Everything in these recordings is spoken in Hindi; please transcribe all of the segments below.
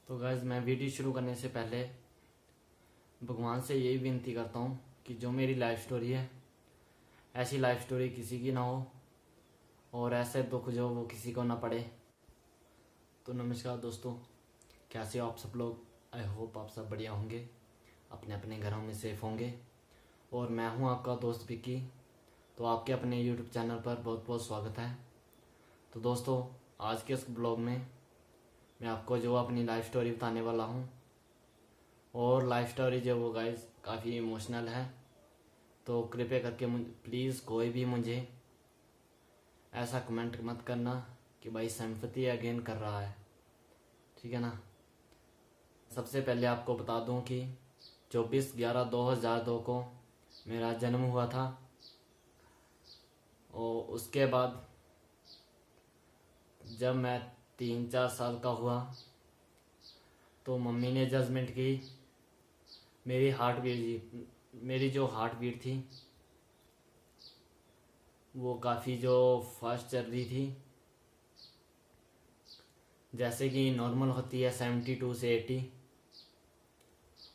तो गाइस मैं वीडियो शुरू करने से पहले भगवान से यही विनती करता हूँ कि जो मेरी लाइफ स्टोरी है ऐसी लाइफ स्टोरी किसी की ना हो और ऐसे दुख जो वो किसी को ना पड़े। तो नमस्कार दोस्तों, कैसे हो आप सब लोग। आई होप आप सब बढ़िया होंगे, अपने अपने घरों में सेफ होंगे। और मैं हूँ आपका दोस्त विक्की। तो आपके अपने यूट्यूब चैनल पर बहुत बहुत स्वागत है। तो दोस्तों, आज के इस ब्लॉग में मैं आपको जो अपनी लाइफ स्टोरी बताने वाला हूँ, और लाइफ स्टोरी जो वो गाइस काफ़ी इमोशनल है। तो कृपया करके प्लीज़ कोई भी मुझे ऐसा कमेंट मत करना कि भाई सिंपैथी अगेन कर रहा है, ठीक है ना। सबसे पहले आपको बता दूं कि 24/11/2002 को मेरा जन्म हुआ था। और उसके बाद जब मैं 3-4 साल का हुआ तो मम्मी ने जजमेंट की। मेरी जो हार्ट बीट थी वो काफ़ी जो फास्ट चल रही थी, जैसे कि नॉर्मल होती है 72 से 80।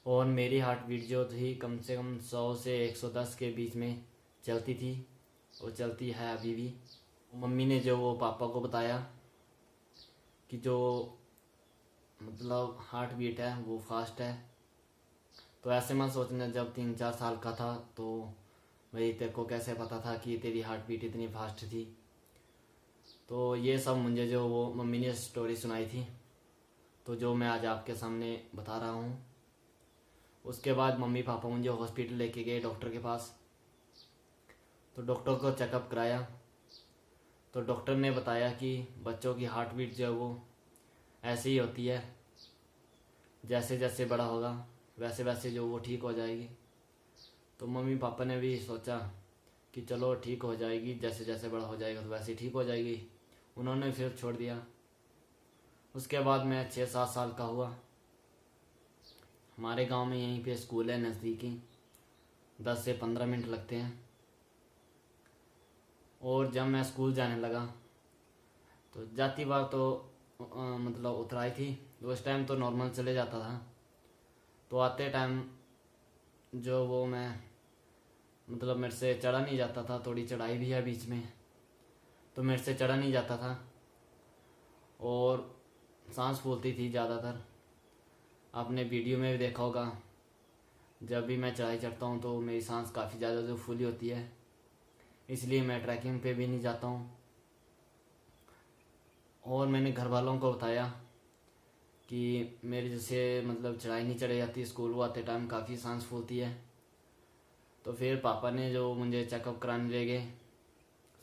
और मेरी हार्ट बीट जो थी कम से कम 100 से 110 के बीच में चलती थी, वो चलती है अभी भी। मम्मी ने जो वो पापा को बताया कि जो मतलब हार्ट बीट है वो फास्ट है। तो ऐसे मत सोचना जब 3-4 साल का था तो भाई तेरे को कैसे पता था कि तेरी हार्ट बीट इतनी फास्ट थी। तो ये सब मुझे जो वो मम्मी ने स्टोरी सुनाई थी, तो जो मैं आज आपके सामने बता रहा हूँ। उसके बाद मम्मी पापा मुझे हॉस्पिटल लेके गए, डॉक्टर के पास। तो डॉक्टर को चेकअप कराया तो डॉक्टर ने बताया कि बच्चों की हार्ट बीट जो है वो ऐसे ही होती है, जैसे जैसे बड़ा होगा वैसे वैसे जो वो ठीक हो जाएगी। तो मम्मी पापा ने भी सोचा कि चलो ठीक हो जाएगी, जैसे जैसे बड़ा हो जाएगा तो वैसे ठीक हो जाएगी। उन्होंने फिर छोड़ दिया। उसके बाद मैं 6-7 साल का हुआ। हमारे गांव में यहीं पे स्कूल है नज़दीकी, 10 से 15 मिनट लगते हैं। और जब मैं स्कूल जाने लगा तो जाती बार तो मतलब उतराई थी, तो उस टाइम तो नॉर्मल चले जाता था। तो आते टाइम जो वो मैं मतलब मेरे से चढ़ा नहीं जाता था, थोड़ी चढ़ाई भी है बीच में, तो मेरे से चढ़ा नहीं जाता था और सांस फूलती थी ज़्यादातर। आपने वीडियो में भी देखा होगा, जब भी मैं चढ़ाई चढ़ता हूँ तो मेरी सांस काफ़ी ज़्यादा जो फूली होती है, इसलिए मैं ट्रैकिंग पे भी नहीं जाता हूँ। और मैंने घर वालों को बताया कि मेरे जैसे मतलब चढ़ाई नहीं चढ़ी जाती, स्कूल वो आते टाइम काफ़ी सांस फूलती है। तो फिर पापा ने जो मुझे चेकअप कराने ले गए।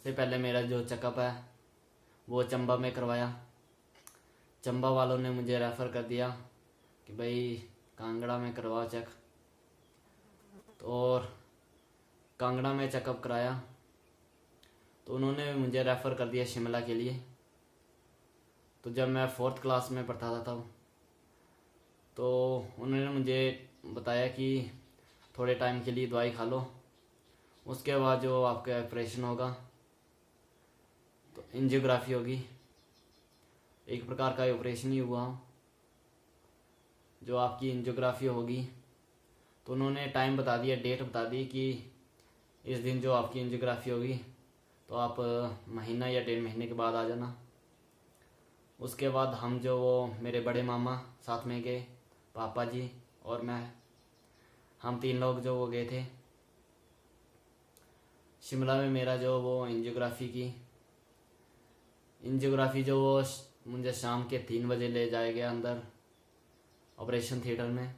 से पहले मेरा जो चेकअप है वो चंबा में करवाया। चंबा वालों ने मुझे रेफ़र कर दिया कि भाई कांगड़ा में करवाओ चेक। तो और कांगड़ा में चेकअप कराया तो उन्होंने मुझे रेफ़र कर दिया शिमला के लिए। तो जब मैं 4th क्लास में पढ़ता था तब तो उन्होंने मुझे बताया कि थोड़े टाइम के लिए दवाई खा लो, उसके बाद जो आपका ऑपरेशन होगा तो एंजियोग्राफी होगी। एक प्रकार का ऑपरेशन ही हुआ, जो आपकी एंजियोग्राफी होगी। तो उन्होंने टाइम बता दिया, डेट बता दी कि इस दिन जो आपकी एंजियोग्राफी होगी, तो आप महीना या 1.5 महीने के बाद आ जाना। उसके बाद हम जो वो मेरे बड़े मामा साथ में गए, पापा जी और मैं, हम 3 लोग जो वो गए थे शिमला में। मेरा जो वो एंजियोग्राफी जो वो मुझे शाम के 3 बजे ले जाया गया अंदर ऑपरेशन थिएटर में,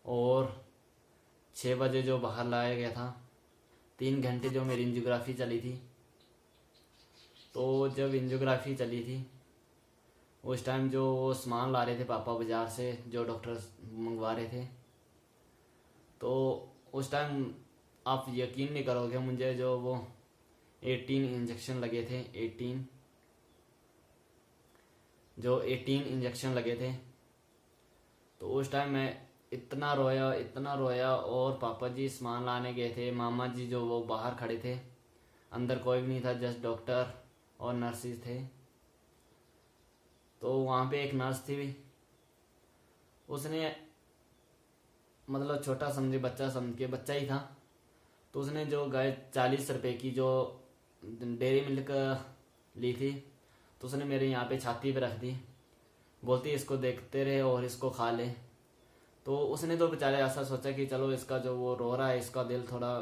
और 6 बजे जो बाहर लाया गया था। 3 घंटे जो मेरी एंजियोग्राफी चली थी। तो जब एंजियोग्राफी चली थी उस टाइम जो वो सामान ला रहे थे पापा बाज़ार से, जो डॉक्टर मंगवा रहे थे, तो उस टाइम आप यकीन नहीं करोगे मुझे जो वो 18 इंजेक्शन लगे थे। 18 इंजेक्शन लगे थे। तो उस टाइम मैं इतना रोया। और पापा जी सामान लाने गए थे, मामा जी जो वो बाहर खड़े थे, अंदर कोई भी नहीं था, जस्ट डॉक्टर और नर्सेज थे। तो वहाँ पे एक नर्स थी उसने मतलब छोटा समझे बच्चा समझ के, बच्चा ही था, तो उसने जो गाय 40 रुपए की जो डेयरी मिल्क ली थी, तो उसने मेरे यहाँ पे छाती पे रख दी, बोलती इसको देखते रहे और इसको खा ले। तो उसने तो बेचारे ऐसा सोचा कि चलो इसका जो वो रो रहा है इसका दिल थोड़ा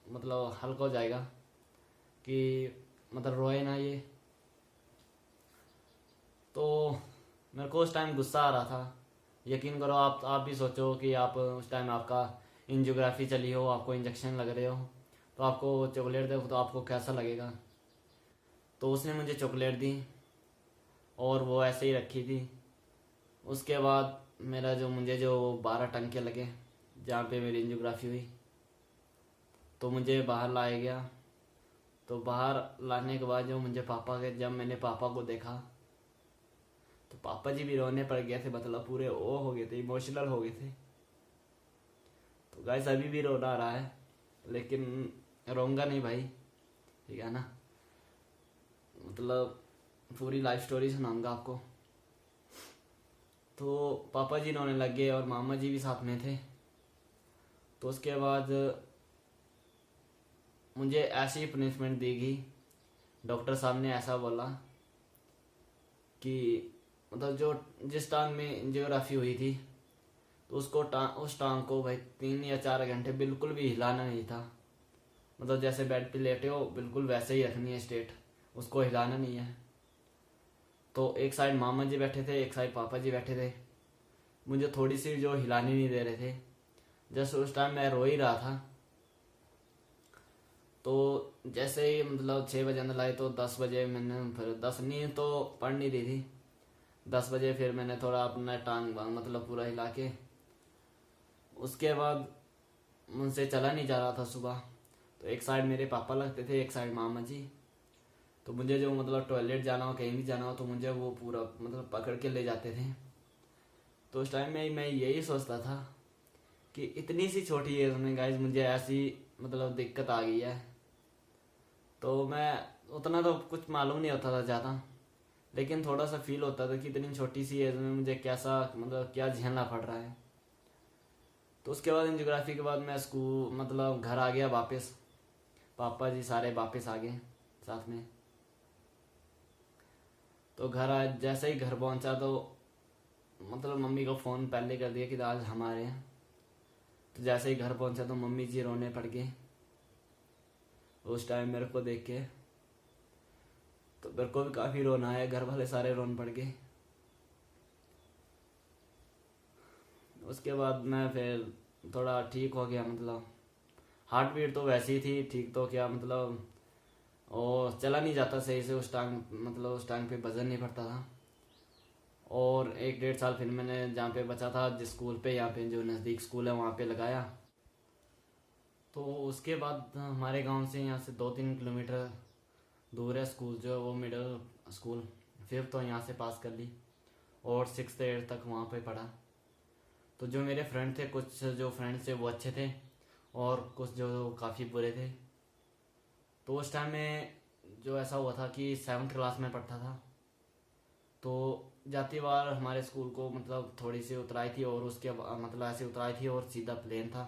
मतलब हल्का हो जाएगा, कि मतलब रोए ना ये। तो मेरे को उस टाइम गुस्सा आ रहा था। यकीन करो, आप भी सोचो कि आप उस टाइम आपका एंजियोग्राफी चली हो, आपको इंजेक्शन लग रहे हो, तो आपको चॉकलेट दे तो आपको कैसा लगेगा। तो उसने मुझे चॉकलेट दी और वो ऐसे ही रखी थी। उसके बाद मेरा जो मुझे जो 12 टंके लगे जहाँ पे मेरी एंजियोग्राफी हुई, तो मुझे बाहर लाया गया। तो बाहर लाने के बाद जो मुझे पापा के, जब मैंने पापा को देखा तो पापा जी भी रोने पड़ गए थे, मतलब पूरे ओ हो गए थे, इमोशनल हो गए थे। तो गाइस अभी भी रोना आ रहा है, लेकिन रोऊंगा नहीं भाई, ठीक है ना। मतलब पूरी लाइफ स्टोरी सुनाऊंगा आपको। तो पापा जी रोने लग गए और मामा जी भी साथ में थे। तो उसके बाद मुझे ऐसी पनिशमेंट दी गई, डॉक्टर साहब ने ऐसा बोला कि मतलब जो जिस टांग में एंजियोग्राफी हुई थी, तो उसको उस टांग को भाई 3 या 4 घंटे बिल्कुल भी हिलाना नहीं था। मतलब जैसे बेड पे लेटे हो बिल्कुल वैसे ही रखनी है स्ट्रेट, उसको हिलाना नहीं है। तो एक साइड मामा जी बैठे थे, एक साइड पापा जी बैठे थे, मुझे थोड़ी सी जो हिलानी नहीं दे रहे थे। जैसे उस टाइम मैं रो ही रहा था। तो जैसे ही मतलब 6 बजे अंदर लाए, तो 10 बजे मैंने फिर 10 नहीं तो पढ़ नहीं रही थी, 10 बजे फिर मैंने थोड़ा अपना टांग मतलब पूरा हिला के, उसके बाद मुझसे चला नहीं जा रहा था सुबह। तो एक साइड मेरे पापा लगते थे, एक साइड मामा जी। तो मुझे जो मतलब टॉयलेट जाना हो, कहीं भी जाना हो, तो मुझे वो पूरा मतलब पकड़ के ले जाते थे। तो उस टाइम में मैं यही सोचता था कि इतनी सी छोटी एज में गाइज मुझे ऐसी मतलब दिक्कत आ गई है। तो मैं उतना तो कुछ मालूम नहीं होता था ज़्यादा, लेकिन थोड़ा सा फील होता था कि इतनी छोटी सी एज में मुझे कैसा मतलब क्या झेलना पड़ रहा है। तो उसके बाद एंजियोग्राफी के बाद मैं स्कूल मतलब घर आ गया वापस, पापा जी सारे वापस आ गए साथ में। तो जैसे ही घर पहुंचा तो मतलब मम्मी को फ़ोन पहले कर दिया कि आज हमारे हैं। तो जैसे ही घर पहुंचा तो मम्मी जी रोने पड़ गए उस टाइम मेरे को देख के। तो मेरे को भी काफ़ी रोना आया, घर वाले सारे रोने पड़ गए। उसके बाद मैं फिर थोड़ा ठीक हो गया, मतलब हार्ट बीट तो वैसी थी ठीक, तो क्या मतलब और चला नहीं जाता सही से उस टाइम, मतलब उस टाइम पे वजन नहीं पड़ता था। और 1 डेढ़ साल फिर मैंने जहाँ पे बचा था जिस स्कूल पे, यहाँ पे जो नज़दीक स्कूल है वहाँ पे लगाया। तो उसके बाद हमारे गांव से यहाँ से 2-3 किलोमीटर दूर है स्कूल, जो वो मिडिल स्कूल। फिर तो यहाँ से पास कर ली और 6th 8th तक वहाँ पे पढ़ा। तो जो मेरे फ्रेंड थे, कुछ जो फ्रेंड्स थे वो अच्छे थे और कुछ जो काफ़ी बुरे थे। तो उस टाइम में जो ऐसा हुआ था कि 7th क्लास में पढ़ता था। तो जाती बार हमारे स्कूल को मतलब थोड़ी सी उतराई थी और उसके मतलब ऐसे उतराई थी और सीधा प्लेन था।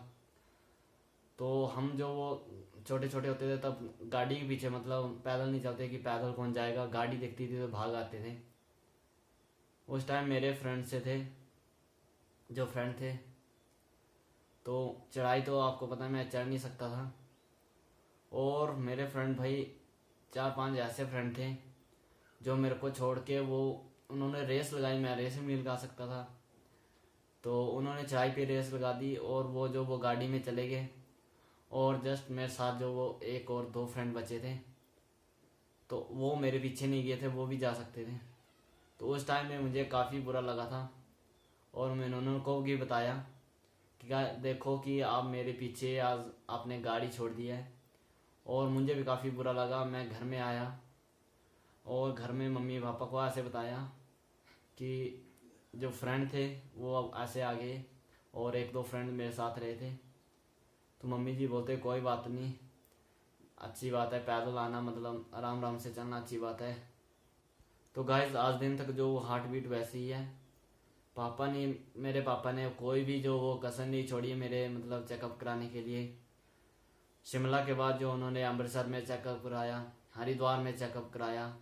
तो हम जो वो छोटे छोटे होते थे तब गाड़ी के पीछे, मतलब पैदल नहीं चलते कि पैदल कौन जाएगा, गाड़ी दिखती थी तो भाग आते थे। उस टाइम मेरे फ्रेंड से थे जो फ्रेंड थे, तो चढ़ाई तो आपको पता है मैं चढ़ नहीं सकता था। और मेरे फ्रेंड भाई 4-5 ऐसे फ्रेंड थे जो मेरे को छोड़ के वो उन्होंने रेस लगाई, मैं रेस में नहीं लगा सकता था। तो उन्होंने चढ़ाई पे रेस लगा दी और वो गाड़ी में चले गए। और जस्ट मेरे साथ जो वो 1 और 2 फ्रेंड बचे थे, तो वो मेरे पीछे नहीं गए थे, वो भी जा सकते थे। तो उस टाइम में मुझे काफ़ी बुरा लगा था और मैंने उनको भी बताया कि देखो कि आप मेरे पीछे आज आपने गाड़ी छोड़ दी है। और मुझे भी काफ़ी बुरा लगा। मैं घर में आया और घर में मम्मी पापा को ऐसे बताया कि जो फ्रेंड थे वो अब ऐसे आ गए और 1-2 फ्रेंड मेरे साथ रहे थे। तो मम्मी जी बोलते कोई बात नहीं, अच्छी बात है, पैदल आना मतलब आराम आराम से चलना अच्छी बात है। तो गाइस आज दिन तक जो हार्ट बीट वैसी ही है। मेरे पापा ने कोई भी जो वो कसर नहीं छोड़ी है मेरे मतलब चेकअप कराने के लिए। शिमला के बाद जो उन्होंने अमृतसर में चेकअप कराया, हरिद्वार में चेकअप कराया,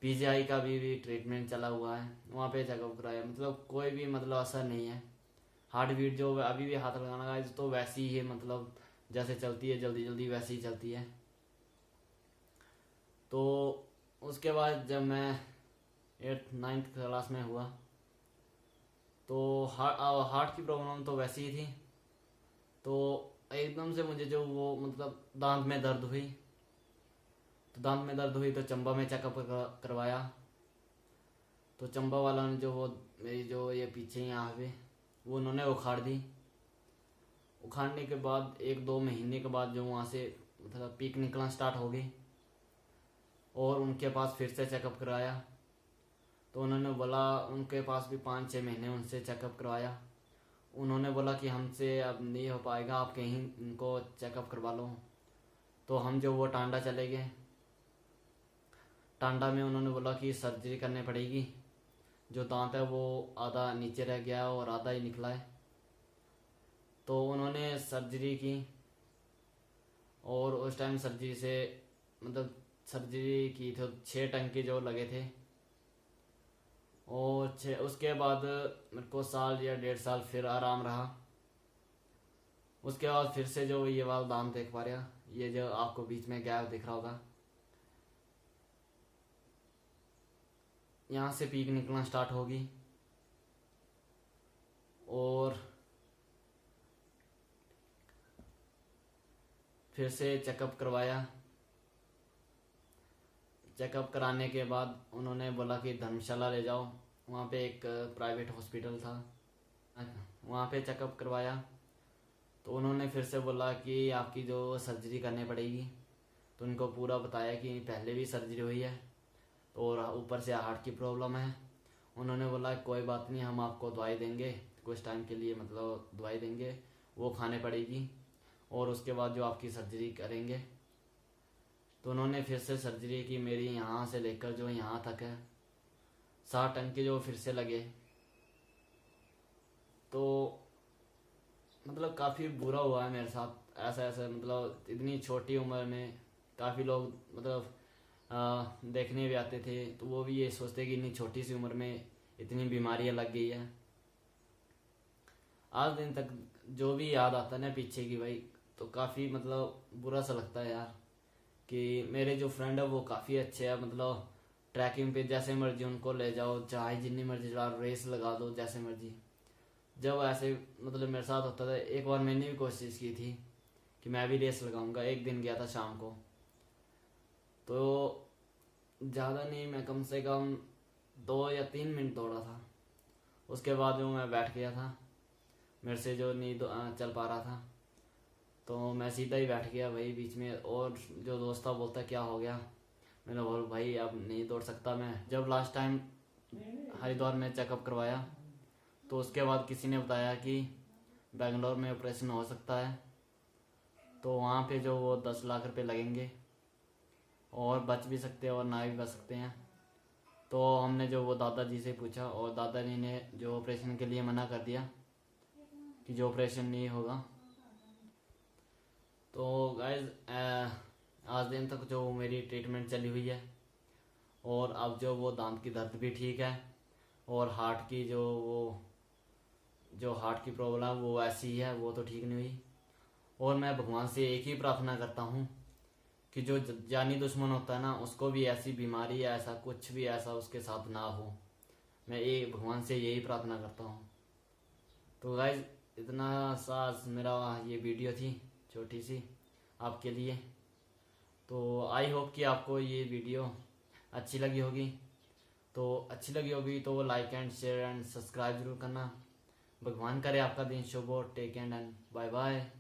पीजीआई का भी ट्रीटमेंट चला हुआ है, वहाँ पे चेकअप कराया, मतलब कोई भी मतलब असर नहीं है। हार्ट बीट जो अभी भी हाथ लगाना है तो वैसी ही है, मतलब जैसे चलती है जल्दी जल्दी वैसी ही चलती है। तो उसके बाद जब मैं 8th-9th क्लास में हुआ तो हार्ट की प्रॉब्लम तो वैसी ही थी। तो एकदम से मुझे जो वो मतलब दांत में दर्द हुई, तो चंबा में चेकअप करवाया। तो चंबा वाला ने जो वो मेरी जो ये पीछे यहाँ पे वो उन्होंने उखाड़ दी। उखाड़ने के बाद 1-2 महीने के बाद जो वहाँ से मतलब पीक निकलना स्टार्ट हो गई और उनके पास फिर से चेकअप कराया। तो उन्होंने बोला, उनके पास भी 5-6 महीने उनसे चेकअप करवाया। उन्होंने बोला कि हमसे अब नहीं हो पाएगा, आप कहीं इनको चेकअप करवा लो। तो हम जो वो टांडा चले गए। टांडा में उन्होंने बोला कि सर्जरी करनी पड़ेगी, जो दांत है वो आधा नीचे रह गया और आधा ही निकला है। तो उन्होंने सर्जरी की और उस टाइम सर्जरी से मतलब सर्जरी की तो 6 टंके जो लगे थे। और उसके बाद मेरे को साल या 1.5 साल फिर आराम रहा। उसके बाद फिर से जो ये वाला दांत देख पा रहा, ये जो आपको बीच में गैप दिख रहा होगा, यहाँ से पीक निकलना स्टार्ट होगी। और फिर से चेकअप करवाया। चेकअप कराने के बाद उन्होंने बोला कि धर्मशाला ले जाओ, वहाँ पे एक प्राइवेट हॉस्पिटल था, वहाँ पे चेकअप करवाया। तो उन्होंने फिर से बोला कि आपकी जो सर्जरी करनी पड़ेगी। तो उनको पूरा बताया कि पहले भी सर्जरी हुई है और ऊपर से हार्ट की प्रॉब्लम है। उन्होंने बोला कोई बात नहीं, हम आपको दवाई देंगे, कुछ टाइम के लिए मतलब दवाई देंगे, वो खाने पड़ेगी और उसके बाद जो आपकी सर्जरी करेंगे। तो उन्होंने फिर से सर्जरी की, मेरी यहाँ से लेकर जो यहाँ तक है 60 टंके जो फिर से लगे। तो मतलब काफ़ी बुरा हुआ है मेरे साथ, ऐसा मतलब इतनी छोटी उम्र में काफ़ी लोग मतलब देखने भी आते थे, तो वो भी ये सोचते कि इतनी छोटी सी उम्र में इतनी बीमारियां लग गई है। आज दिन तक जो भी याद आता है ना पीछे की भाई, तो काफ़ी मतलब बुरा सा लगता है यार कि मेरे जो फ्रेंड है वो काफ़ी अच्छे हैं, मतलब ट्रैकिंग पे जैसे मर्जी उनको ले जाओ, चाहे जितनी मर्जी चलाओ, रेस लगा दो जैसे मर्जी। जब ऐसे मतलब मेरे साथ होता था, एक बार मैंने भी कोशिश की थी कि मैं भी रेस लगाऊंगा। एक दिन गया था शाम को, तो ज़्यादा नहीं, मैं कम से कम 2 या 3 मिनट दौड़ा था। उसके बाद जो मैं बैठ गया था, मेरे से जो नहीं चल पा रहा था, तो मैं सीधा ही बैठ गया भाई बीच में। और जो दोस्त था बोलता क्या हो गया, मैंने बोला भाई अब नहीं दौड़ सकता मैं। जब लास्ट टाइम हरिद्वार में चेकअप करवाया तो उसके बाद किसी ने बताया कि बेंगलोर में ऑपरेशन हो सकता है, तो वहाँ पे जो वो 10 लाख रुपए लगेंगे और बच भी सकते हैं और ना भी बच सकते हैं। तो हमने जो वो दादाजी से पूछा और दादाजी ने जो ऑपरेशन के लिए मना कर दिया कि जो ऑपरेशन नहीं होगा। तो गाइज आज दिन तक जो मेरी ट्रीटमेंट चली हुई है और अब जो वो दांत की दर्द भी ठीक है और हार्ट की जो हार्ट की प्रॉब्लम वो ऐसी ही है, वो तो ठीक नहीं हुई। और मैं भगवान से एक ही प्रार्थना करता हूँ कि जो जानी दुश्मन होता है ना, उसको भी ऐसी बीमारी या ऐसा कुछ भी ऐसा उसके साथ ना हो। मैं ये भगवान से यही प्रार्थना करता हूँ। तो गाइज इतना सा मेरा ये वीडियो थी छोटी सी आपके लिए। तो आई होप कि आपको ये वीडियो अच्छी लगी होगी। तो like and share and subscribe जरूर करना। भगवान करे आपका दिन शुभ हो। Take and bye bye.